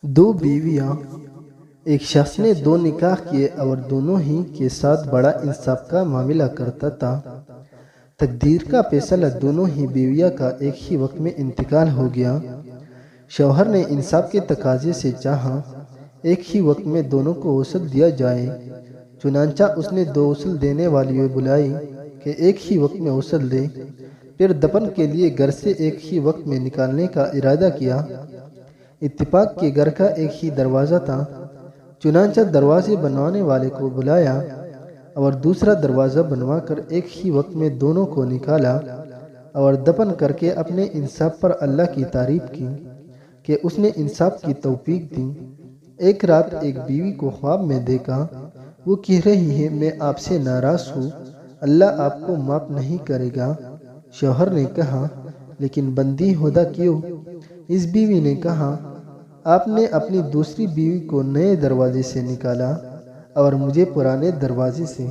दो बीवियां। एक शख्स ने दो निकाह किए और दोनों ही के साथ बड़ा इंसाफ का मामला करता था। तकदीर का फैसला दोनों ही बीवियां का एक ही वक्त में इंतकाल हो गया। शौहर ने इंसाफ के तकाजे से चाहा एक ही वक्त में दोनों को वसल दिया जाए। चुनांचा उसने दो वसल देने वाली बुलाई कि एक ही वक्त में वसल दे। फिर दफन के लिए घर से एक ही वक्त में निकालने का इरादा किया। इत्तिफाक के घर का एक ही दरवाज़ा था। चुनांचा दरवाजे बनवाने वाले को बुलाया और दूसरा दरवाज़ा बनवाकर एक ही वक्त में दोनों को निकाला और दफन करके अपने इंसाफ पर अल्लाह की तारीफ की कि उसने इंसाफ की तौफीक दी। एक रात एक बीवी को ख्वाब में देखा। वो कह रही है, मैं आपसे नाराज़ हूँ, अल्लाह आपको माफ़ नहीं करेगा। शौहर ने कहा, लेकिन बंदी होदा क्यों? इस बीवी ने कहा, आपने अपनी दूसरी बीवी को नए दरवाजे से निकाला और मुझे पुराने दरवाजे से।